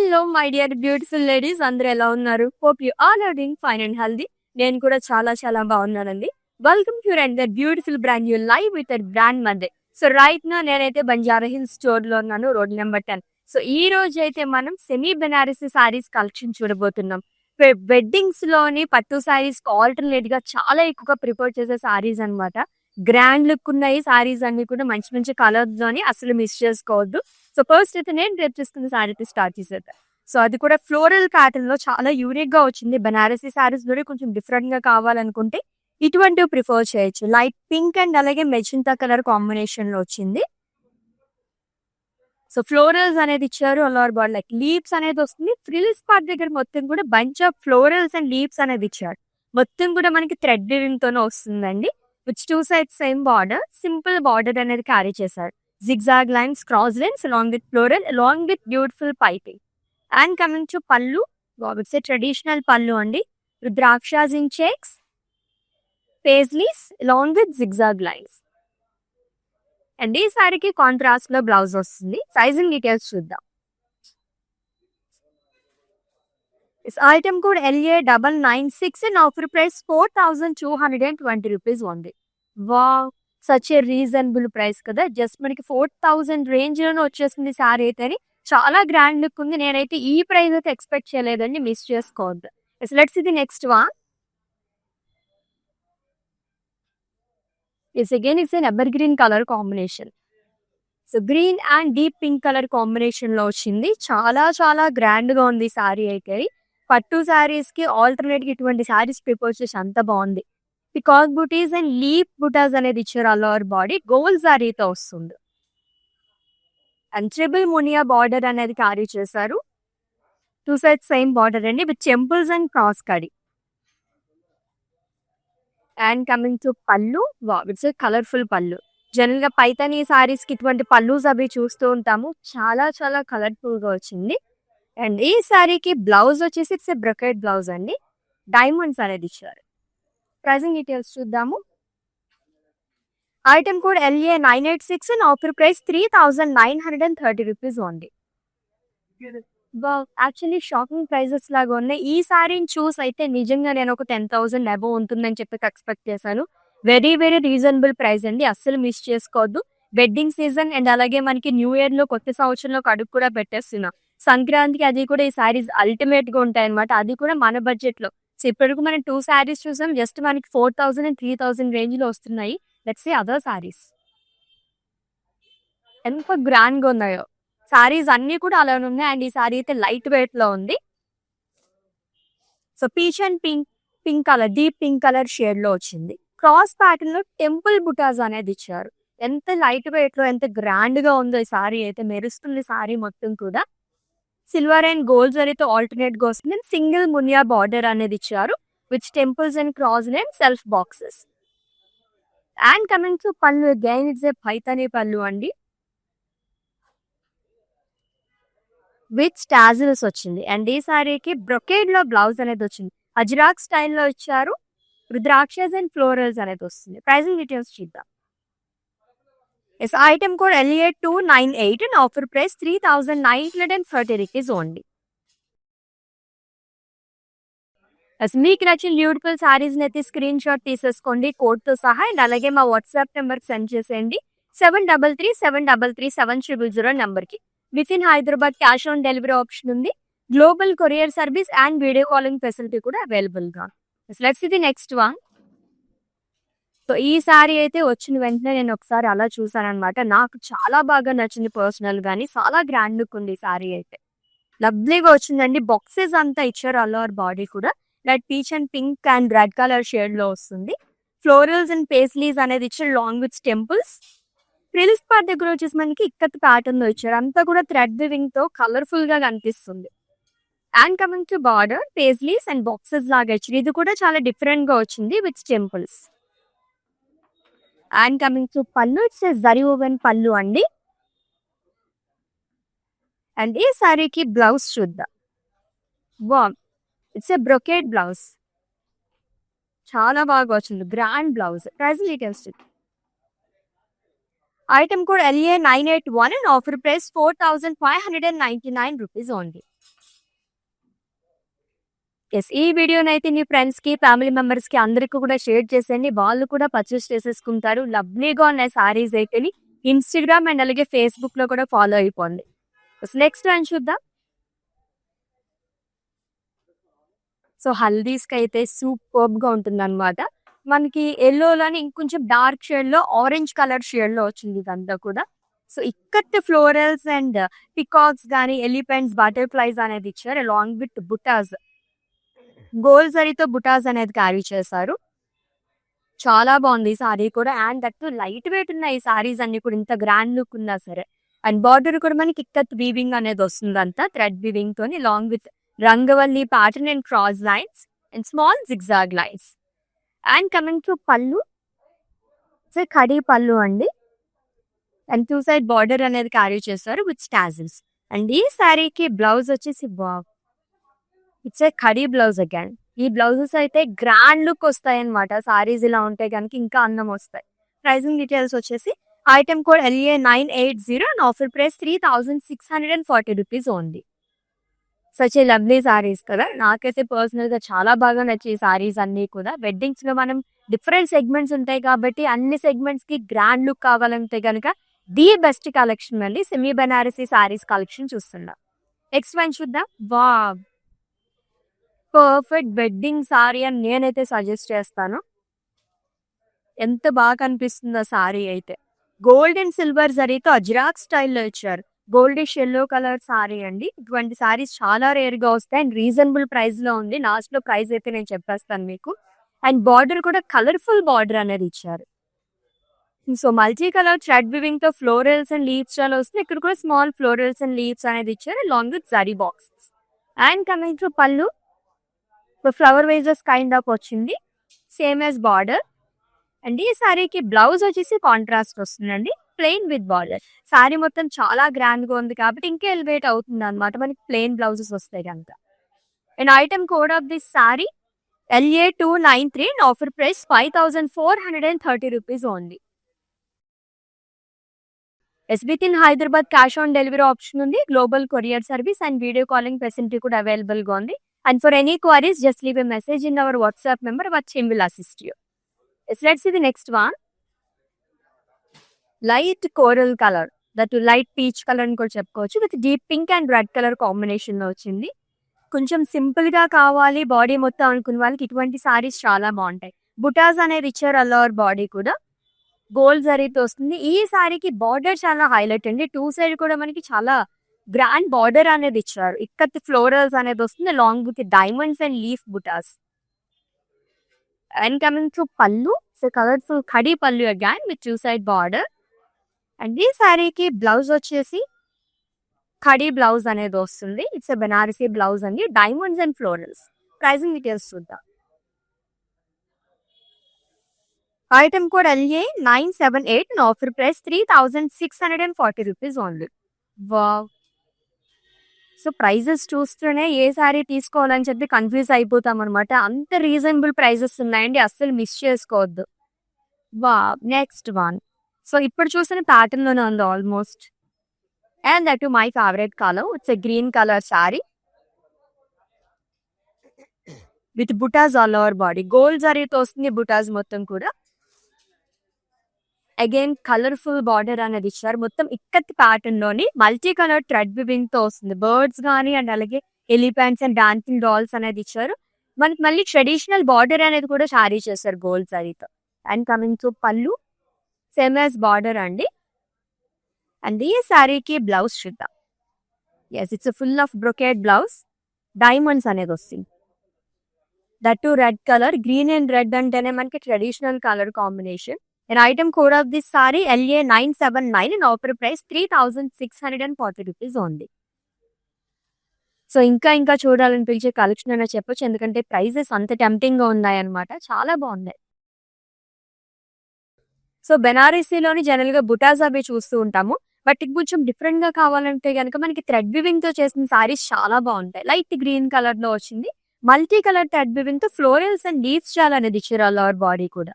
Hello my dear beautiful ladies, అందరూ ఎలా ఉన్నారు? Hope you all are doing fine and healthy. నేను కూడా చాలా చాలా బాగున్నానండి. Welcome to and beautiful brand you live with brand మందే. సో రైట్ నా నేనైతే బంజారా హిల్స్ స్టోర్ లో ఉన్నాను, రోడ్ నెంబర్ 10. సో ఈ రోజు అయితే మనం సెమీ బెనారసీ సారీస్ కలెక్షన్ చూడబోతున్నాం. వెడ్డింగ్స్ లోని పట్టు సారీస్ ఆల్టర్నేట్ గా చాలా ఎక్కువగా ప్రిఫర్ చేసే సారీస్ అన్నమాట. గ్రాండ్ లుక్ ఉన్నాయి సారీస్ అన్ని కూడా, మంచి మంచి కలర్స్ లోని అసలు మిస్ చేసుకోవద్దు. సో ఫస్ట్ అయితే నేను రేపు చేసుకున్న సారీ అయితే స్టార్ట్ చేసేద్దాం. సో అది కూడా ఫ్లోరల్ ప్యాటర్న్ లో చాలా యూనిక్ గా వచ్చింది. బనారసీ సారీస్ లో కొంచెం డిఫరెంట్ గా కావాలనుకుంటే ఇటువంటివి ప్రిఫర్ చేయొచ్చు. లైట్ పింక్ అండ్ అలాగే మెజంతా కలర్ కాంబినేషన్ లో వచ్చింది. సో ఫ్లోరల్స్ అనేది ఇచ్చారు. అలార్ బాడ్ లైక్ లీవ్స్ అనేది వస్తుంది. ఫ్రిల్స్ పార్ట్ దగ్గర మొత్తం కూడా bunch of florals and leaves అనేది ఇచ్చారు. మొత్తం కూడా మనకి థ్రెడ్ వీవింగ్ తోనే వస్తుందండి. Which two sides same border, simple border అనేది క్యారీ చేశారు. Zigzag lines, cross lines along with floral, along with beautiful piping. And coming to pallu, wow, it's a traditional pallu andi. Rudrakshas in checks, paisleys along with zigzag lines. And ee saree ki contrast lo blouse vastundi. Sizing details chuddam. This item code LA996 and offer price 4,220 rupees only. Wow, such a reasonable price కదా. Just మనకి 4,000 range లోనే వచ్చేసింది sorry అయితే. చాలా grand look ఉంది. నేనైతే ఈ price అయితే ఎక్స్పెక్ట్ చేయలేదండి, మిస్ చేసుకోవద్దు. Let's see the next one. It's an evergreen colour combination. So green and deep pink colour combination లో వచ్చింది. చాలా చాలా గ్రాండ్ గా ఉంది సారీ అయితే. పట్టు సారీస్ కి ఆల్టర్నేట్ గా ఇటువంటి సారీస్ ప్రిపోజ్ చేసి అంత బాగుంది. పికాక్ బుటీస్ అండ్ లీఫ్ బుటాస్ అనేది ఇచ్చారు. అల్లవర్ బాడీ గోల్డ్ సారీతో వస్తుంది. అండ్ ట్రిబుల్ మునియా బార్డర్ అనేది క్యారీ చేశారు. టూ సైడ్ సేమ్ బార్డర్ అండి విత్ టెంపుల్స్ అండ్ క్రాస్ కడి. And coming to pallu, it's colourful పళ్ళు. జనరల్ గా పైతానీ సారీస్ కి ఇటువంటి పళ్ళుస్ అవి చూస్తూ ఉంటాము. చాలా చాలా కలర్ఫుల్ గా వచ్చింది. అండ్ ఈ సారీకి బ్లౌజ్ వచ్చేసి ఇట్స్ బ్రొకెట్ బ్లౌజ్ అండి. డైమండ్స్ అనేది ఇచ్చారు. ప్రైసింగ్ డీటెయిల్స్ చూద్దాము. Item code LA986 and offer price 3,930 rupees only. Actually shocking prices లాగా ఉన్నాయి. ఈ సారీని చూస్ అయితే నిజంగా నేను ఒక 10,000 అబోవ్ ఉంటుందని చెప్పి ఎక్స్పెక్ట్ చేశాను. వెరీ వెరీ రీజనబుల్ ప్రైస్ అండి, అస్సలు మిస్ చేసుకోవద్దు. వెడ్డింగ్ సీజన్ అండ్ అలాగే మనకి న్యూ ఇయర్ లో కొత్త సంవత్సరంలో కడుగు కూడా పెట్టేస్తున్నాం. సంక్రాంతికి అది కూడా ఈ సారీస్ అల్టిమేట్ గా ఉంటాయి అనమాట. అది కూడా మన బడ్జెట్ లో. సో ఇప్పటికి మనం 2 సారీస్ చూసాం. జస్ట్ మనకి 4,000 అండ్ 3,000 రేంజ్ లో వస్తున్నాయి. Let's see other saris. ఎంత గ్రాండ్ గా ఉన్నాయో సారీస్ అన్ని కూడా అలానే ఉన్నాయి. అండ్ ఈ సారీ అయితే లైట్ వెయిట్ లో ఉంది. So peach and pink colour, deep pink colour shade లో వచ్చింది. క్రాస్ ప్యాటర్న్ లో టెంపుల్ బుటాస్ అనేది ఇచ్చారు. ఎంత లైట్ వెయిట్ లో ఎంత గ్రాండ్ గా ఉందో ఈ సారీ అయితే. మెరుస్తుంది సారీ మొత్తం కూడా. సిల్వర్ అండ్ గోల్డ్ జరీతో ఆల్టర్నేట్ గా వస్తుంది. సింగిల్ మునియా బార్డర్ అనేది ఇచ్చారు with temples and cross and self boxes. And coming to pallu, again it's a Paithani పళ్ళు అండి విత్ టాజిల్స్ వచ్చింది. అండ్ ఈ సారీకి బ్రొకేడ్ లో బ్లౌజ్ అనేది వచ్చింది. అజ్రాక్ స్టైల్లో ఇచ్చారు. రుద్రాక్షస్ అండ్ ఫ్లోరల్స్ అనేది వస్తుంది. ప్రైసింగ్ డీటెయిల్స్ చూద్దాం. Yes, item code LA298 and offer price 3,930 rupees only. మీకు నచ్చిన బ్యూటిఫుల్ సారీస్ అయితే స్క్రీన్ షాట్ తీసేసుకోండి కోడ్ తో సహా. అండ్ అలాగే మా వాట్సాప్ నెంబర్ సెండ్ చేసేయండి 7337337000 నెంబర్ కి. With in Hyderabad cash on delivery option ఉంది. Global courier service and video calling facility కూడా అవైలబుల్ గా. Let's see the next one. So ఈ సారీ అయితే వచ్చిన వెంటనే నేను ఒకసారి అలా చూసాను అనమాట. నాకు చాలా బాగా నచ్చింది పర్సనల్ గానీ. చాలా గ్రాండ్ లుక్ ఉంది ఈ సారీ అయితే. లవ్లీగా వచ్చిందండి. బాక్సెస్ అంతా ఇచ్చారు. అల్లవర్ బాడీ కూడా light peach and pink and red colour shade లో వస్తుంది. ఫ్లోరల్స్ అండ్ పేస్లీస్ అనేది ఇచ్చారు long with temples. Frills part దగ్గర వచ్చేసి మనకి ఇక్కత్ ప్యాటర్న్ లో ఇచ్చారు. అంతా కూడా థ్రెడ్ వివింగ్ తో కలర్ఫుల్ గా కనిపిస్తుంది. And coming to border, paisleys and boxes లాగా ఇచ్చారు. ఇది కూడా చాలా డిఫరెంట్ గా వచ్చింది with temples. And coming to pallu, it's zari woven pallu అండి. అండ్ ఈ సారీకి బ్లౌజ్ చూద్దాం. It's a brocade blouse. చాలా బాగా వచ్చింది, grand blouse. Price details item code LA981 and offer price 4,599 rupees only. Yes, ఈ వీడియోనైతే నీ ఫ్రెండ్స్‌కి, ఫ్యామిలీ మెంబర్స్‌కి అందరికి కూడా షేర్ చేసేయండి. వాళ్ళు కూడా పర్చేస్ చేసేసుకుంటారు. లవ్లీగా ఉన్నాయి సారీస్ అయితేని. ఇన్‌స్టాగ్రామ్ అండ్ అలాగే ఫేస్‌బుక్‌లో కూడా ఫాలో అయిపోండి. నెక్స్ట్ వన్ చూద్దాం. సో, హల్దీస్‌కైతే సూపర్బ్‌గా ఉంటుందన్నమాట. మనకి యెల్లోలోని ఇంకొంచెం డార్క్ షేడ్‌లో ఆరెంజ్ కలర్ షేడ్‌లో వచ్చింది ఇదంతా కూడా. So, ikat florals and peacocks గాని, ఎలిఫెంట్స్, బటర్‌ఫ్లైస్ అనేది ఇచ్చారు. Along with buttas. గోల్డ్ జరీతో బుటాస్ అనేది క్యారీ చేశారు. చాలా బాగుంది ఈ సారీ కూడా. అండ్ దట్ లైట్ వెయిట్ ఉన్నాయి ఈ సారీస్ అన్ని కూడా. ఇంత గ్రాండ్ లుక్ ఉన్నా సరే. అండ్ బార్డర్ కూడా మనకి ఇక్కత్ వీవింగ్ అనేది వస్తుందంతా. థ్రెడ్ వీవింగ్ తోని long with Rangavalli pattern and cross lines and small zigzag lines. And coming to pallu, so khadi పళ్ళు అండి. అండ్ టూ సైడ్ బార్డర్ అనేది క్యారీ చేస్తారు విత్ స్టాజిల్స్. అండ్ ఈ శారీకి బ్లౌజ్ వచ్చేసి it's a khadi blouse again. ఈ బ్లౌజెస్ అయితే గ్రాండ్ లుక్ వస్తాయి అనమాట. సారీస్ ఇలా ఉంటే కనుక ఇంకా అందం వస్తాయి. ప్రైసింగ్ డీటెయిల్స్ వచ్చేసి item code LA980 and offer price 3640 rupees only. Such a lovely saris కదా. నాకైతే పర్సనల్ గా చాలా బాగా నచ్చాయి ఈ సారీస్ అన్ని కూడా. వెడ్డింగ్స్ లో మనం డిఫరెంట్ సెగ్మెంట్స్ ఉంటాయి కాబట్టి అన్ని సెగ్మెంట్స్ కి గ్రాండ్ లుక్ కావాలంటే కనుక ది బెస్ట్ కలెక్షన్ అండి. సెమీ బనారసీ సారీస్ కలెక్షన్ చూస్తున్నా. నెక్స్ట్ వన్ చూద్దాం. వావ్, పర్ఫెక్ట్ వెడ్డింగ్ సారీ అని నేనైతే సజెస్ట్ చేస్తాను. ఎంత బాగా కనిపిస్తుందో సారీ అయితే. గోల్డ్ అండ్ సిల్వర్ జరీతో అజ్రాక్ స్టైల్లో ఇచ్చారు. గోల్డిష్ ఎల్లో కలర్ సారీ అండి. ఇటువంటి సారీస్ చాలా రేర్ గా వస్తాయి అండ్ రీజనబుల్ ప్రైస్ లో ఉంది. లాస్ట్ లో ప్రైస్ అయితే నేను చెప్పేస్తాను మీకు. అండ్ బార్డర్ కూడా కలర్ఫుల్ బార్డర్ అనేది ఇచ్చారు. So multi colour thread weaving తో ఫ్లోరల్స్ అండ్ లీవ్స్ చాలా వస్తుంది. ఇక్కడ కూడా స్మాల్ ఫ్లోరల్స్ అండ్ లీవ్స్ అనేది ఇచ్చారు long with zari boxes. And coming to పళ్ళు, ఫ్లవర్ వేజెస్ కైండ్ ఆఫ్ వచ్చింది. Same as border. అండ్ ఈ సారీకి బ్లౌజ్ వచ్చేసి కాంట్రాస్ట్ వస్తుందండి, ప్లెయిన్ విత్ బార్డర్. సారీ మొత్తం చాలా గ్రాండ్ గా ఉంది కాబట్టి ఇంకా ఎలివేట్ అవుతుంది అనమాట మనకి ప్లెయిన్ బ్లౌజెస్ వస్తాయి కనుక. And item code of this sari LA293 and offer price 5430 rupees only. With in Hyderabad cash on delivery option ఉంది. Global courier service and video calling facility కూడా అవైలబుల్ గా ఉంది. And for any queries, just leave a message in our WhatsApp number. Our team will assist you. Yes, let's see the next one. Light coral color. That light peach color అని కూడా చెప్పుకోవచ్చు. With deep pink and red colour combination లో వచ్చింది. కొంచెం simple గా కావాలి body మొత్తం అనుకున్న వాళ్ళకి ఇటువంటి సారీస్ చాలా బాగుంటాయి. బుటాస్ అనేది ఇచ్చారు అల్లవర్ బాడీ కూడా. గోల్డ్ జరీతో వస్తుంది. ఈ సారీకి బార్డర్ చాలా హైలైట్ అండి. టూ సైడ్ కూడా మనకి చాలా గ్రాండ్ బార్డర్ అనేది ఇచ్చారు. ఇక్కత్ ఫ్లోరల్స్ అనేది వస్తుంది long with diamonds and leaf buttas. And coming to pallu, so colourful khadi pallu again with two side border. And ఈ సారీకి బ్లౌజ్ వచ్చేసి ఖడీ బ్లౌజ్ అనేది వస్తుంది. ఇట్స్ ఎ బెనారసీ బ్లౌజ్ అండి. Diamonds and florals. Pricing details చూద్దాం. Item code LA978 and offer price 3640 rupees only. Wow, so prices చూస్తూనే ఏ sorry తీసుకోవాలని చెప్పి కన్ఫ్యూజ్ అయిపోతాం అనమాట. అంత రీజనబుల్ ప్రైజెస్ ఉన్నాయండి, అస్సలు మిస్ చేసుకోవద్దు. వా, నెక్స్ట్ వన్. సో ఇప్పుడు చూసిన ప్యాటర్న్ లోనే ఉంది almost. And that my favourite colour. It's a green colour sari with butas all over body. Gold జరీతో వస్తుంది బుటాస్ మొత్తం కూడా. అగైన్ కలర్ఫుల్ బార్డర్ అనేది ఇచ్చారు. మొత్తం ఇక్కత్ ప్యాటర్న్ లోని మల్టీ కలర్ థ్రెడ్ వివింగ్ తో వస్తుంది. బర్డ్స్ కానీ అండ్ అలాగే ఎలిఫెంట్స్ అండ్ డాన్సింగ్ డాల్స్ అనేది ఇచ్చారు. మనకి మళ్ళీ ట్రెడిషనల్ బార్డర్ అనేది కూడా షారీ చేశారు గోల్డ్ జరీతో. And coming to pallu, same as border అండి. అండ్ ఈ శారీకి బ్లౌజ్ చూద్దాం. Yes, it's full of brocade blouse. Diamonds అనేది వస్తుంది. That to red colour. Green and red అంటేనే మనకి traditional colour combination. And item code of this saree LA979 and offer price 3640 rupees only. So ఇంకా చూడాలనిపించే collection అయినా చెప్పొచ్చు, ఎందుకంటే prices అంత tempting గా ఉన్నాయి అనమాట. చాలా బాగున్నాయి. సో బెనారసీలోని జనరల్ గా బుటాస్ అవి చూస్తూ ఉంటాము. బట్ కొంచెం డిఫరెంట్ గా కావాలంటే కనుక మనకి థ్రెడ్ వివింగ్ తో చేసిన సారీస్ చాలా బాగుంటాయి. లైట్ గ్రీన్ కలర్ లో వచ్చింది. మల్టీ కలర్ థ్రెడ్ వివింగ్ తో ఫ్లోరల్స్ అండ్ లీవ్స్ చాలా అనేది ఇచ్చారు ఆల్ ఓవర్ బాడీ కూడా.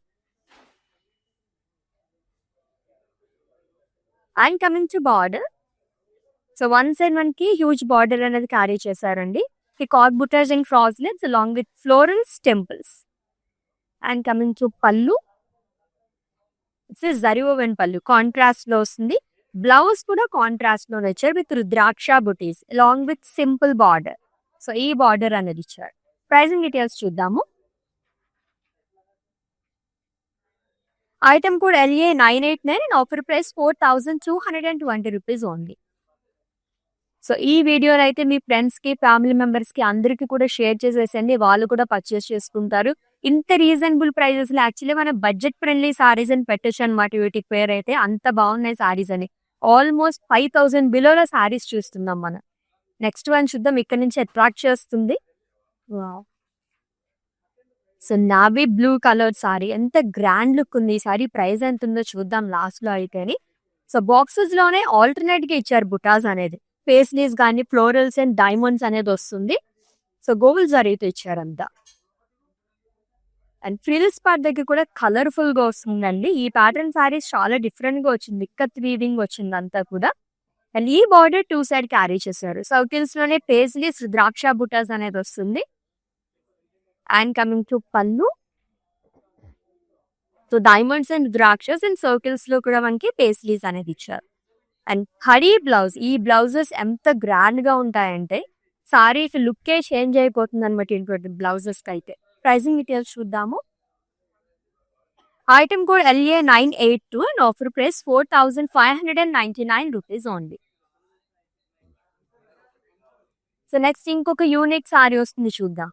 And coming to border, so one side మనకి హ్యూజ్ బార్డర్ అనేది క్యారీ చేశారండి. peacock butters and crosslets along with floral temples. And coming to pallu, it's a zari woven pallu, contrast lo vasundi. Blouse kuda contrast lo icharu with rudraksha booties along with simple border. So ee border anedi icharu. Pricing details చూద్దాము. Item code LA989 and offer price 4,220 rupees only. So ఈ వీడియోలో అయితే మీ ఫ్రెండ్స్కి family మెంబర్స్కి అందరికీ కూడా share చేసేసండి, వాళ్ళు కూడా పర్చేస్ చేసుకుంటారు. ఇంత రీజనబుల్ ప్రైజెస్లో యాక్చువల్లీ మన బడ్జెట్ ఫ్రెండ్లీ సారీస్ అని పెట్టచ్చు అనమాట. వీటికి పేరు అయితే అంత బాగున్నాయి సారీస్ అని. ఆల్మోస్ట్ 5,000 బిలోలో సారీస్ చూస్తున్నాం మనం. నెక్స్ట్ వన్ చూద్దాం, ఇక్కడ నుంచి అట్రాక్ట్ చేస్తుంది. So navy blue colour sorry, ఎంత గ్రాండ్ లుక్ ఉంది ఈ సారీ. ప్రైస్ ఎంత ఉందో చూద్దాం లాస్ట్ లో అయితేని. సో బాక్సెస్ లోనే ఆల్టర్నేట్ గా ఇచ్చారు బుటాస్ అనేది. పేస్లీస్ కానీ ఫ్లోరల్స్ అండ్ డైమండ్స్ అనేది వస్తుంది. సో గోల్డ్ జరీతో ఇచ్చారంతా. అండ్ ఫ్రిల్స్ పార్ట్ దగ్గర కూడా కలర్ఫుల్ గా వస్తుందండి. ఈ ప్యాటర్న్ సారీస్ చాలా డిఫరెంట్ గా వచ్చింది, ఇక్కత్ వీవింగ్ వచ్చింది అంతా కూడా. అండ్ ఈ బార్డర్ 2 సైడ్ క్యారీ చేశారు. సర్కిల్స్ లోనే పేస్లీస్ ద్రాక్ష బుటాస్ అనేది వస్తుంది. And coming to pallu, so diamonds and ద్రాక్షస్ అండ్ సర్కిల్స్ లో కూడా మనకి పేస్లీస్ అనేది ఇచ్చారు. అండ్ హరీ బ్లౌజ్, ఈ బ్లౌజెస్ ఎంత గ్రాండ్ గా ఉంటాయంటే సారీ లుక్కే చేంజ్ అయిపోతుంది అనమాట ఇటువంటి బ్లౌజెస్ కి అయితే. ప్రైసింగ్ డీటెయిల్స్ చూద్దాము. Item code LA982 and offer price 4,599 rupees only. So next ఇంకొక యూనిక్ సారీ వస్తుంది చూద్దాం.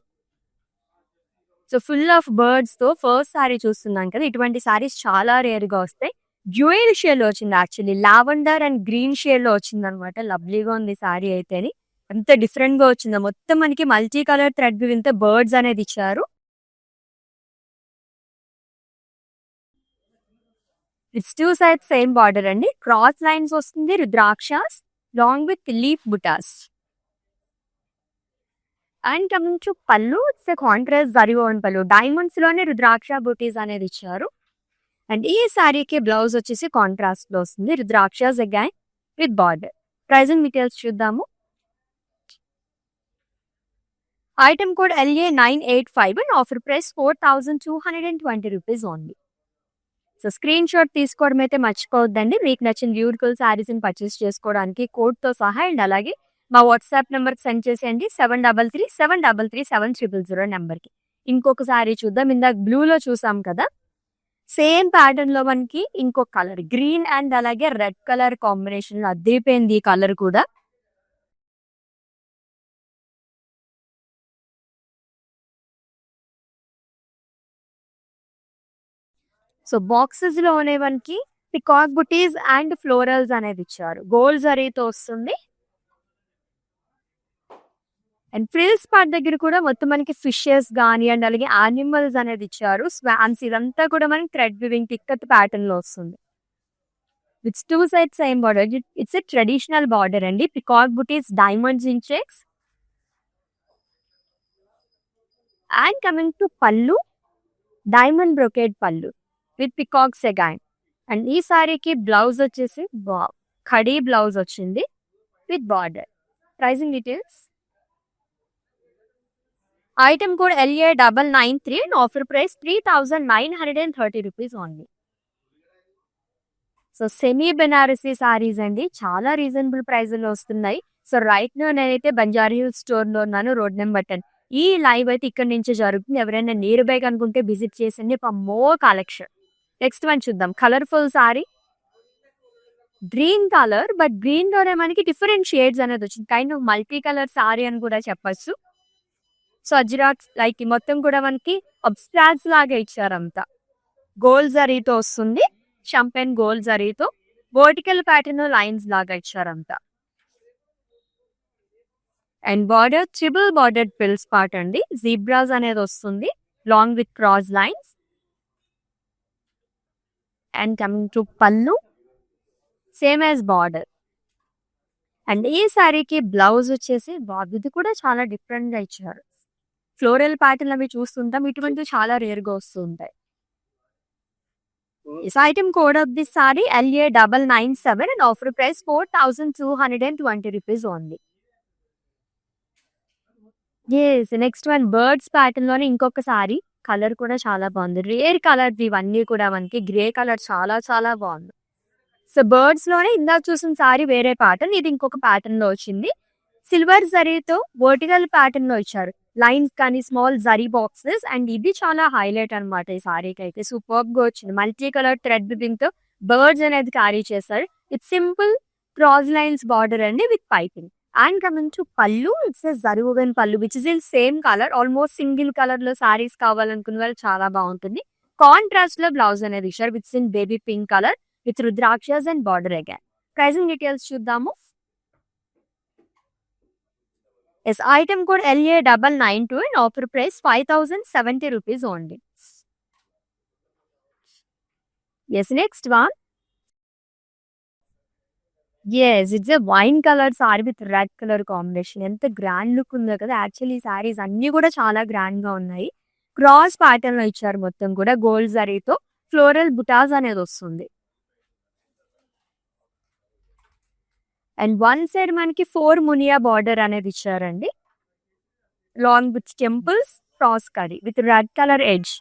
సో ఫుల్ ఆఫ్ బర్డ్స్ తో ఫస్ట్ సారీ చూస్తున్నాం కదా, ఇటువంటి సారీస్ చాలా రేర్ గా వస్తాయి. డ్యూయల్ షేడ్ లో వచ్చింది, actually lavender and green shade లో వచ్చింది అనమాట. లవ్లీగా ఉంది సారీ అయితేని, ఎంత డిఫరెంట్ గా వచ్చిందో. మొత్తం మనకి multi colour thread with birds అనేది ఇచ్చారు. ఇట్స్ 2 సైడ్స్ సేమ్ బార్డర్ అండి. క్రాస్ లైన్స్ వస్తుంది, రుద్రాక్షస్ long with leaf buttas. And coming to pallu, it's contrast zari own pallu. Diamonds లోనే రుద్రాక్ష బూటీస్ అనేది ఇచ్చారు. అండ్ ఈ సారీకి బ్లౌజ్ వచ్చేసి కాంట్రాస్ట్ లో వస్తుంది, రుద్రాక్షస్ again with border. Pricing details చూద్దాము. Item code LA985 and offer price 4,220 rupees only. So screenshot తీసుకోవడం అయితే మర్చిపోవద్దండి. మీకు నచ్చిన బ్యూటిఫుల్ శారీస్ ని పర్చేస్ చేసుకోవడానికి కోడ్ తో సహా. అండ్ అలాగే మా వాట్సాప్ నెంబర్ కి సెండ్ చేసేయండి 7337337000 నెంబర్కి. ఇంకొక సారీ చూద్దాం. ఇందాక బ్లూలో చూసాం కదా, సేమ్ ప్యాటర్న్ లో మనకి ఇంకొక కలర్ గ్రీన్ అండ్ అలాగే రెడ్ కలర్ కాంబినేషన్ లో అద్దరిపోయింది ఈ కలర్ కూడా. సో బాక్సెస్ లోనే మనకి పికాక్ బుటీస్ అండ్ ఫ్లోరల్స్ అనేది ఇచ్చారు. గోల్డ్ జరీతో వస్తుంది. అండ్ ఫ్రిల్స్ పార్ట్ దగ్గర కూడా మొత్తం మనకి ఫిషెస్ కానీ అండ్ అలాగే యానిమల్స్ అనేది ఇచ్చారు. స్వాన్స్, ఇదంతా కూడా మనకి థ్రెడ్ వివింగ్ టిక్కత్ ప్యాటర్న్ లో వస్తుంది. With 2 sides same border. It's a traditional border అండి. Peacock buttis, diamonds in checks. And coming to pallu, diamond brocade pallu with peacocks again. And ఈ సారీకి బ్లౌజ్ వచ్చేసి ఖడీ బ్లౌజ్ వచ్చింది with border. Pricing details. Item code LA993 and offer price 3,930 rupees only. So semi Banarasi saris అండి, చాలా reasonable price లో వస్తున్నాయి. So right no నేనైతే Banjara hills store లో ఉన్నాను, రోడ్ నెంబర్ 10. ఈ లైవ్ అయితే ఇక్కడ నుంచి జరుగుతుంది. ఎవరైనా నియర్ బై అనుకుంటే విజిట్ చేసండి for more collection. Next one చూద్దాం. Colourful sari, green colour, but green లోనే మనకి డిఫరెంట్ షేడ్స్ అనేది వచ్చింది. Kind of multi colour sari అని కూడా చెప్పచ్చు. సో అజ్రాక్స్ లైక్ మొత్తం కూడా మనకి అబ్స్ట్రాక్ట్స్ లాగా ఇచ్చారంతా. గోల్డ్ జరీతో వస్తుంది, షంపెన్ గోల్డ్ జరీతో వర్టికల్ ప్యాటర్న్ లైన్స్ లాగా ఇచ్చారంతా. అండ్ బార్డర్ ట్రిపుల్ బార్డర్ పిల్స్ పార్ట్ అండి. జీబ్రాస్ అనేది వస్తుంది long with cross lines. And coming to pallu, same as border. And ఈ సారీకి బ్లౌజ్ వచ్చేసి ఇది కూడా చాలా డిఫరెంట్ గా ఇచ్చారు. ఫ్లోరల్ ప్యాటర్న్ అవి చూస్తుంటాం, ఇటువంటి చాలా రేర్ గా వస్తుంటాయి. Item code of this sorry LA997 and offer price 4,220 rupees only. Next one birds pattern లోనే ఇంకొక సారీ. కలర్ కూడా చాలా బాగుంది. రేర్ కలర్ ఇవన్నీ కూడా మనకి గ్రే కలర్ చాలా చాలా బాగుంది. సో బర్డ్స్ లోనే ఇందాక చూసిన సారీ వేరే ప్యాటర్న్, ఇది ఇంకొక ప్యాటర్న్ లో వచ్చింది. సిల్వర్ జరీతో వర్టికల్ ప్యాటర్న్ లో ఇచ్చారు. లైన్స్ కానీ స్మాల్ జరీ బాక్సెస్, అండ్ ఇది చాలా హైలైట్ అన్నమాట ఈ సారీకి అయితే. సూపర్ గా వచ్చింది. మల్టీ కలర్ థ్రెడ్ బిబ్బింగ్ తో బర్డ్స్ అనేది క్యారీ చేశారు. It's simple cross lines border అండి with piping. And coming to pallu, it's జరువుగన్ pallu which is in same colour. Almost single colour లో సారీస్ కావాలనుకున్న వాళ్ళు చాలా బాగుంటుంది. కాంట్రాస్ట్ లో బ్లౌజ్ అనేది ఇచ్చారు with in baby pink colour with rudrakshas and border again. Pricing details చూద్దాము. Item code LA992 and offer price 5070 rupees only. Next one. It's a wine color saree with red color combination. ఎంత grand look ఉందో కదా. Actually ఈ సారీస్ అన్ని కూడా చాలా grand గా ఉన్నాయి. క్రాస్ ప్యాటర్న్ లో ఇచ్చారు మొత్తం కూడా. గోల్డ్ జరీతో ఫ్లోరల్ బుటాస్ అనేది వస్తుంది. అండ్ వన్ సైడ్ మనకి 4 మునియా బార్డర్ అనేది ఇచ్చారండి. Long with temples, cross kadhi with red colour edge.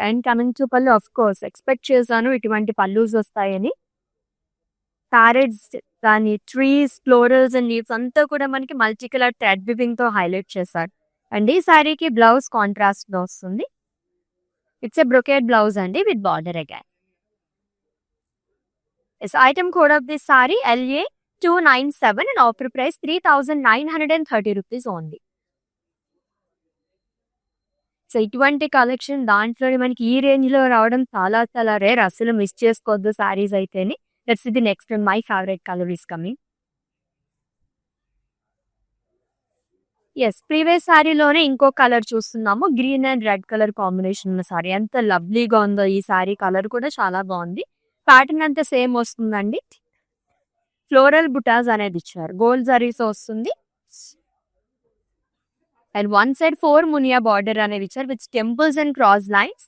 And coming to పళ్ళు, ఆఫ్ కోర్స్ ఎక్స్పెక్ట్ చేశాను ఇటువంటి పల్లూస్ వస్తాయని. ప్యారెట్స్ కానీ ట్రీస్, ఫ్లోరల్స్ అండ్ లీవ్స్ అంతా కూడా మనకి మల్టీ కలర్ థ్రెడ్ వివింగ్ తో హైలైట్ చేశారు. అండ్ ఈ సారీకి బ్లౌజ్ కాంట్రాస్ట్ లో వస్తుంది. ఇట్స్ ఎ బ్రొకేట్ బ్లౌజ్ అండి with border again. Item code of this sorry LA297 and offer price 3930 rupees only. So ఇటువంటి కలెక్షన్ దాంట్లో మనకి ఈ రేంజ్ లో రావడం చాలా చాలా రేర్. అసలు మిస్ చేసుకోవద్దు సారీస్ అయితేని. Let's see the next one. My favourite colour is coming. Previous సారీలోనే ఇంకో కలర్ చూస్తున్నాము. Green and red colour combination ఉన్న సారీ. ఎంత లవ్లీగా ఉందో ఈ సారీ. కలర్ కూడా చాలా బాగుంది. ప్యాటర్న్ అంతా సేమ్ వస్తుందండి. ఫ్లోరల్ బుటాస్ అనేది ఇచ్చారు. గోల్డ్ జరీస్ వస్తుంది. అండ్ వన్ సైడ్ 4 మునియా బార్డర్ అనేది ఇచ్చారు with temples and cross lines.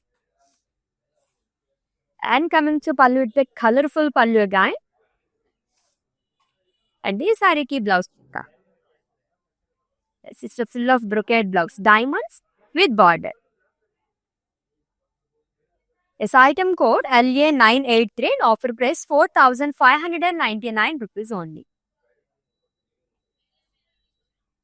And coming to pallu, with colourful pallu again. And ఈ సారీకి blouse it's full of brocade blouse, diamonds with border. Item code LA983 and offer price 4599 rupees only.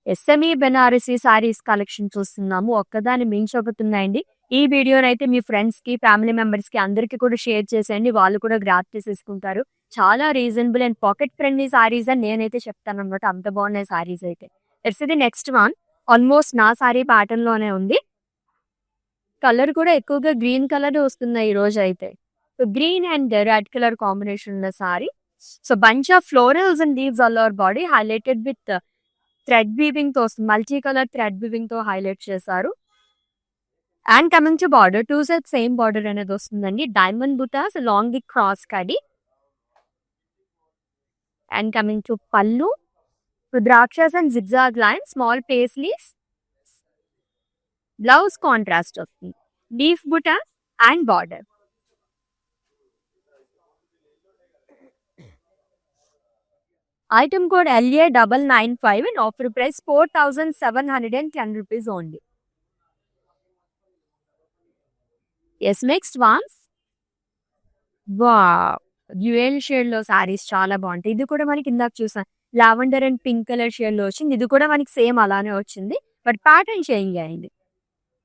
SME Banarasi saris collection చూస్తున్నాము. ఒక్కదాని మించి ఒకటి ఉన్నాయండి. ఈ వీడియోని అయితే మీ ఫ్రెండ్స్ కి, ఫ్యామిలీ మెంబర్స్ కి అందరికి కూడా షేర్ చేసేయండి. వాళ్ళు కూడా గ్రాప్ చేసేసుకుంటారు. చాలా reasonable and pocket friendly saris అని నేనైతే చెప్తాను అనమాట. అంత బాగున్నాయి సారీస్ అయితే. It's the next one. Almost నా సారీ ప్యాటర్న్ లోనే ఉంది. కలర్ కూడా ఎక్కువగా గ్రీన్ కలర్ వస్తున్నాయి ఈ రోజు అయితే. So green and red colour combination ఉన్న sari. So bunch of florals and leaves all over body highlighted with thread weaving తో వస్తుంది. మల్టీ కలర్ థ్రెడ్ వీవింగ్ తో హైలైట్ చేశారు. And coming to border, 2 side same border అనేది వస్తుందండి. Diamond butas long the cross కడి. And coming to pallu, rudrakshas and zigzag line, small paisleys. Blouse contrast వస్తుంది. Leaf buttas and border. Item code LA995 and offer price 4710 rupees only. Next one. Dual shade లో సారీస్ చాలా బాగుంటాయి. ఇది కూడా మనకి ఇందాక చూసాం lavender and pink colour shade లో వచ్చింది. ఇది కూడా మనకి సేమ్ అలానే వచ్చింది, బట్ ప్యాటర్న్ చేంజ్ అయింది.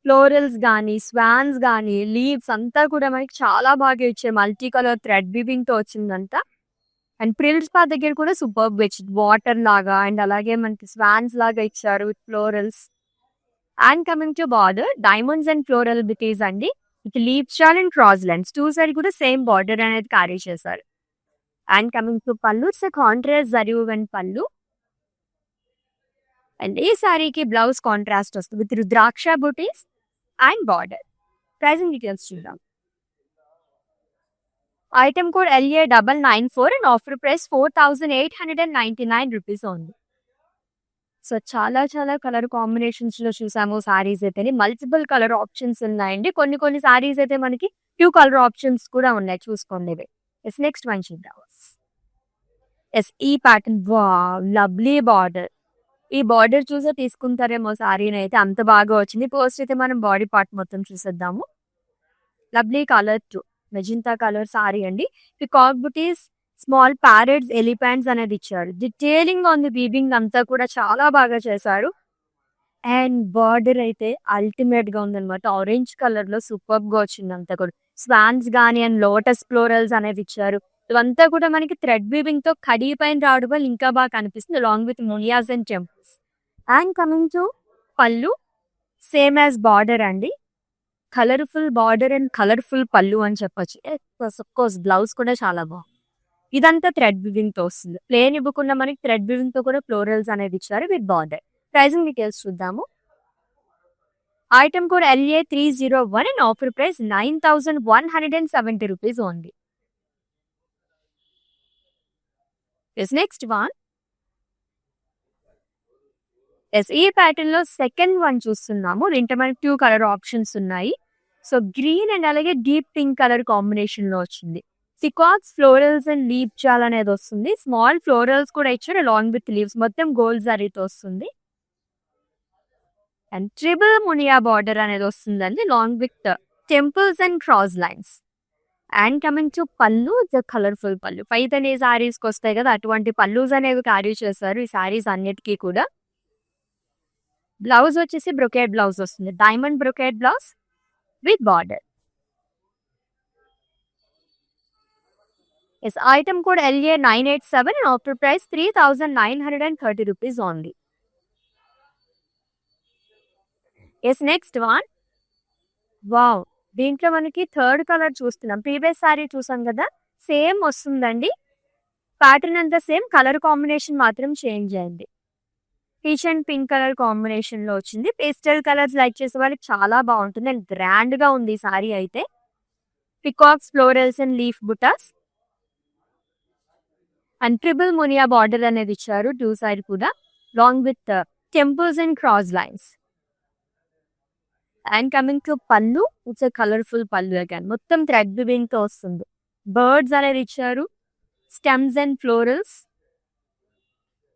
ఫ్లోరల్స్ కానీ, స్వాన్స్ కానీ, లీవ్స్ అంతా కూడా మనకి చాలా బాగా ఇచ్చారు. మల్టీ కలర్ థ్రెడ్ వీవింగ్ తో వచ్చిందంతా. అండ్ ప్రిల్స్ పా దగ్గర కూడా సూపర్ ఇచ్చింది. వాటర్ లాగా అండ్ అలాగే మనకి స్వాన్స్ లాగా ఇచ్చారు with florals. And coming to border, diamonds and floral butis అండి with leave stall and cross lines. 2 side కూడా సేమ్ బార్డర్ అనేది క్యారీ చేశారు. And coming to pallu, it's contrast జరీవుగన్ పల్లు. అండ్ ఈ సారీకి బ్లౌజ్ కాంట్రాస్ట్ వస్తుంది with rudraksha butis and border. Pricing details చూద్దాం. Item code LA994 and offer price 4899 rupees only. So చాలా చాలా కలర్ కాంబినేషన్స్ లో చూసాము సారీస్ అయితే. మల్టిపుల్ కలర్ ఆప్షన్స్ ఉన్నాయండి. కొన్ని సారీస్ అయితే మనకి 2 కలర్ ఆప్షన్స్ కూడా ఉన్నాయి, చూసుకోండి. నెక్స్ట్ వన్ చూద్దాం. ఈ ప్యాటర్న్, లవ్లీ బార్డర్. ఈ బార్డర్ చూసే తీసుకుంటారేమో సారీని అయితే, అంత బాగా వచ్చింది. ఫస్ట్ అయితే మనం బాడీ పార్ట్ మొత్తం చూసేద్దాము. Lovely colour to magenta colour sorry అండి. పికాక్ బుటీస్, స్మాల్ ప్యారెట్స్, ఎలిఫెంట్స్ అనేది ఇచ్చారు. డీటెయిలింగ్ ఆన్ ది వీవింగ్ అంతా కూడా చాలా బాగా చేశారు. అండ్ బార్డర్ అయితే అల్టిమేట్ గా ఉందన్నమాట. ఆరెంజ్ కలర్ లో సూపర్ గా వచ్చింది అంతా కూడా. స్వాన్స్ గానీ అండ్ లోటస్ ఫ్లోరల్స్ అనేది ఇచ్చారు. ఇవంతా కూడా మనకి థ్రెడ్ వీవింగ్ తో కడీ పైన రావడం వల్ల ఇంకా బాగా కనిపిస్తుంది, along with మునియాస్ and temples. And coming to pallu, same as border అండి. కలర్ఫుల్ బార్డర్ అండ్ కలర్ఫుల్ పళ్ళు అని చెప్పొచ్చు. కోర్స్ బ్లౌజ్ కూడా చాలా బాగుంది. ఇదంతా థ్రెడ్ వీవింగ్ తో వస్తుంది. ప్లేన్ ఇవ్వకుండా మనకి థ్రెడ్ వీవింగ్ తో కూడా ఫ్లోరల్స్ అనేది ఇచ్చారు విత్ బార్డర్. ప్రైజింగ్ డీటెయిల్స్ చూద్దాము. Item code LA301 and offer price 9170 rupees only. Next one. ఈ ప్యాటర్న్ లో సెకండ్ వన్ చూస్తున్నాము. దీంట్లో మనకి 2 కలర్ ఆప్షన్స్ ఉన్నాయి. సో గ్రీన్ అండ్ అలాగే డీప్ పింక్ కలర్ కాంబినేషన్ లో వచ్చింది. పికాక్స్, ఫ్లోరల్స్ అండ్ లీప్ జాల్ అనేది వస్తుంది. స్మాల్ ఫ్లోరల్స్ కూడా ఇచ్చారు అలాంగ్ విత్ లీవ్స్. మొత్తం గోల్డ్ జరీతో వస్తుంది. అండ్ ట్రిబుల్ మునియా బార్డర్ అనేది వస్తుందండి long with temples and cross lines. And coming to pallu, it's colourful పళ్ళు. పైతనే సారీస్ కి వస్తాయి కదా, అటువంటి పళ్ళుస్ అనేవి క్యారీ చేశారు ఈ సారీస్ అన్నిటికీ కూడా. బ్లౌజ్ వచ్చేసి బ్రొకేడ్ బ్లౌజ్ వస్తుంది. Diamond brocade blouse with border. Item code LA987 and offer price 3930 rupees only. Next one. Wow, దీంట్లో మనకి థర్డ్ కలర్ చూస్తున్నాం. ప్రీవియస్ సారీ చూసాం కదా, సేమ్ వస్తుందండి. ప్యాటర్న్ అంతా సేమ్, కలర్ కాంబినేషన్ మాత్రం చేంజ్ అయింది. Peach and pink colour combination లో వచ్చింది. పేస్టల్ కలర్స్ లైక్ చేసే వాళ్ళకి చాలా బాగుంటుంది అండ్ గ్రాండ్ గా ఉంది ఈ సారీ అయితే. Peacocks, florals and leaf buttas and triple మునియా బార్డర్ అనేది ఇచ్చారు 2 సైడ్ కూడా, long with temples and cross lines. And coming to pallu, it's colourful pallu again. మొత్తం థ్రెడ్ వీవింగ్ తో వస్తుంది. బర్డ్స్ అనేది ఇచ్చారు, స్టెమ్స్ అండ్ ఫ్లోరల్స్.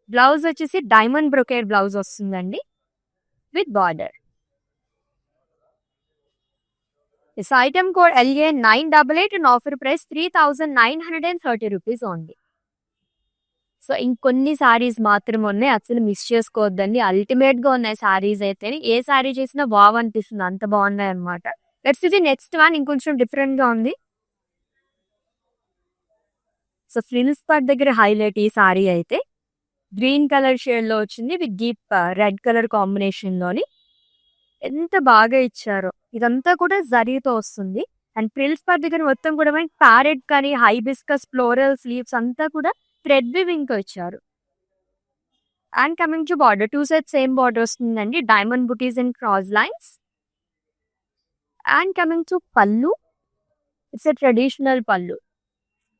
బ్లౌజ్ వచ్చేసి డైమండ్ బ్రొకేడ్ బ్లౌజ్ వస్తుందండి with border. Item code LA988 and offer price 3930 rupees only. So ఇంకొన్ని సారీస్ మాత్రం ఉన్నాయి, అసలు మిస్ చేసుకోవద్దండి. అల్టిమేట్ గా ఉన్నాయి సారీస్ అయితే. ఏ సారీ చేసినా వావ్ అనిపిస్తుంది, అంత బాగున్నాయి అనమాట. లెట్స్ ఇది నెక్స్ట్ వన్. ఇంకొంచెం డిఫరెంట్ గా ఉంది. సో ఫ్రిల్స్ పార్ట్ దగ్గర హైలైట్ ఈ సారీ అయితే. గ్రీన్ కలర్ షేడ్ లో వచ్చింది with deep red colour combination లోని. ఎంత బాగా ఇచ్చారో. ఇదంతా కూడా జరీతో వస్తుంది. అండ్ ఫ్రిల్స్ పార్ట్ దగ్గర మొత్తం కూడా మనకి ప్యారెట్ కానీ హైబిస్కస్, ఫ్లోరల్స్, లీవ్స్ అంతా కూడా థ్రెడ్ వీవింగ్ తో ఇచ్చారు. And coming to border, 2 side same border వస్తుందండి. Diamond buttis and cross lines. And coming to pallu, it's traditional పళ్ళు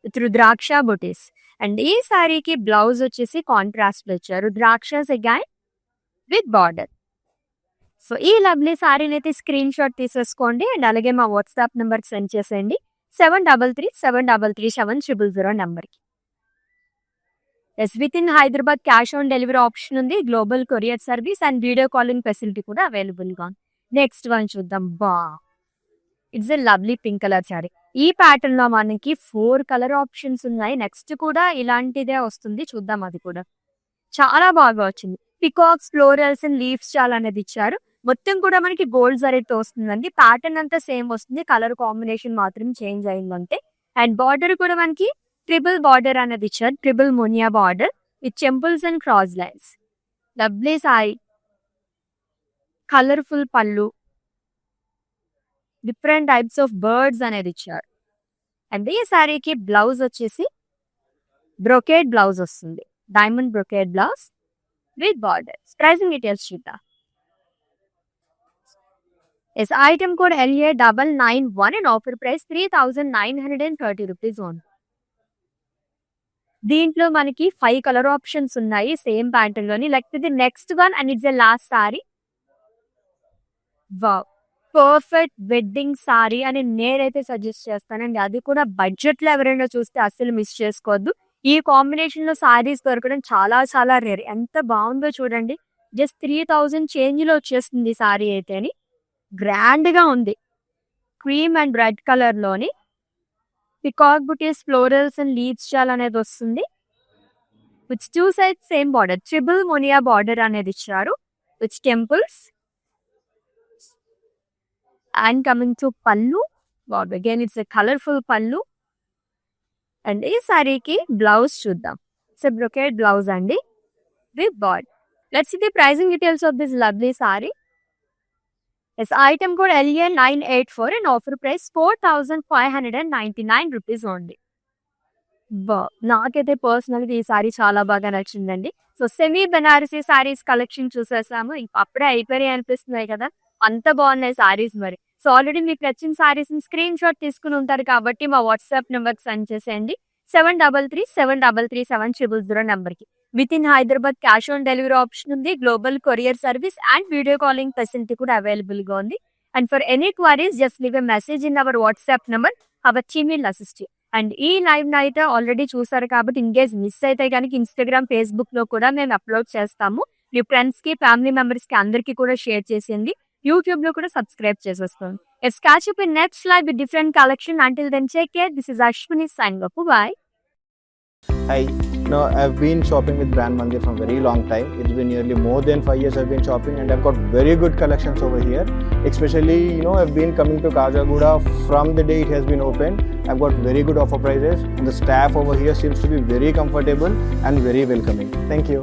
విత్ రుద్రాక్ష బుటీస్. అండ్ ఈ సారీకి బ్లౌజ్ వచ్చేసి కాంట్రాస్ట్ లో ఇచ్చారు, రుద్రాక్షస్ అగైన్ విత్ బార్డర్. సో ఈ లవ్లీ సారీని అయితే స్క్రీన్ షాట్ తీసేసుకోండి అండ్ అలాగే మా వాట్సాప్ నెంబర్కి సెండ్ చేసేయండి. 7337337000 నెంబర్కి. With in Hyderabad cash on delivery option ఉంది. Global courier service and video calling facility కూడా అవైలబుల్ గా ఉంది. నెక్స్ట్ వన్ చూద్దాం. బా, it's a lovely pink colour sari. ఈ ప్యాటర్న్ లో మనకి 4 కలర్ ఆప్షన్స్ ఉన్నాయి. నెక్స్ట్ కూడా ఇలాంటిదే వస్తుంది, చూద్దాం. అది కూడా చాలా బాగా వచ్చింది. పికాక్స్, ఫ్లోరల్స్ అండ్ లీవ్స్ చాలా అనేది ఇచ్చారు. మొత్తం కూడా మనకి గోల్డ్ జరీతో వస్తుందండి. ప్యాటర్న్ అంతా సేమ్ వస్తుంది, కలర్ కాంబినేషన్ మాత్రం చేంజ్ అయిందంటే. అండ్ బార్డర్ కూడా మనకి ట్రిబుల్ బార్డర్ అనేది ఇచ్చారు, ట్రిబుల్ మునియా border with temples and cross lines. Lovely sari, colourful pallu, different types of birds అనేది ఇచ్చారు. అండ్ ఈ సారీకి బ్లౌజ్ వచ్చేసి బ్రొకేడ్ బ్లౌజ్ వస్తుంది, diamond brocade blouse with borders. Pricing details చూద్దాం. Item code LA991 and offer price 3930 rupees only. దీంట్లో మనకి 5 colour options ఉన్నాయి సేమ్ ప్యాటర్న్ లోని. లేకపోతే next one and it's a last sorry. Wow, perfect wedding sorry అని నేనైతే suggest చేస్తానండి. అది కూడా బడ్జెట్ లో ఎవరైనా చూస్తే అస్సలు మిస్ చేసుకోవద్దు. ఈ కాంబినేషన్ లో సారీస్ దొరకడం చాలా చాలా రేర్. ఎంత బాగుందో చూడండి. జస్ట్ 3000 చేంజ్లో వచ్చేస్తుంది సారీ అయితేని. గ్రాండ్గా ఉంది. క్రీమ్ అండ్ రెడ్ కలర్లోని peacock butis florals and leaves చాల్ అనేది వస్తుంది. With 2 sides same border, triple మోనియా బార్డర్ అనేది ఇచ్చారు with temples. And coming to pallu, again it's a colourful pallu. And ఈ సారీకి బ్లౌజ్ చూద్దాం. ఇట్స్ ఎ బ్రొకేడ్ బ్లౌజ్ అండి with border. Let's see the pricing details of this lovely sari. Yes, item code LA984 and offer price 4,599 rupees only. నాకైతే పర్సనల్గా ఈ sorry చాలా బాగా నచ్చిందండి. So semi Banarasi saris collection చూసేసాము. అప్పుడే అయిపోయి అనిపిస్తున్నాయి కదా, అంత బాగున్నాయి సారీస్ మరి. సో ఆల్రెడీ మీకు నచ్చిన సారీస్ని స్క్రీన్ షాట్ తీసుకుని ఉంటారు కాబట్టి మా వాట్సాప్ నెంబర్కి సెండ్ చేసేయండి. 7337337000 నెంబర్కి. With in Hyderabad cash on delivery option ఉంది. Global courier service and video calling facility కూడా అవైలబుల్గా ఉంది. And for any queries just leave a message in our WhatsApp number. Our team will assist you. And ఈ live అయితే already చూసారు కాబట్టి in case miss అయితే కనుక ఇన్స్టాగ్రామ్, ఫేస్బుక్లో కూడా మేము అప్లోడ్ చేస్తాము. మీ ఫ్రెండ్స్కి, ఫ్యామిలీ మెంబర్స్కి అందరికీ కూడా షేర్ చేసేయండి. యూట్యూబ్లో కూడా సబ్స్క్రైబ్ చేసేస్తాను. Let's catch up in next live with different collection. Until then, take care. This is Ashwini signing off. Bye. Hi. No, I've been shopping with Brand Mandir for a very long time. It's been nearly more than 5 years I've been shopping, and I've got very good collections over here. Especially, I've been coming to Kajagoda from the day it has been opened. I've got very good offer prices, and the staff over here seems to be very comfortable and very welcoming. Thank you.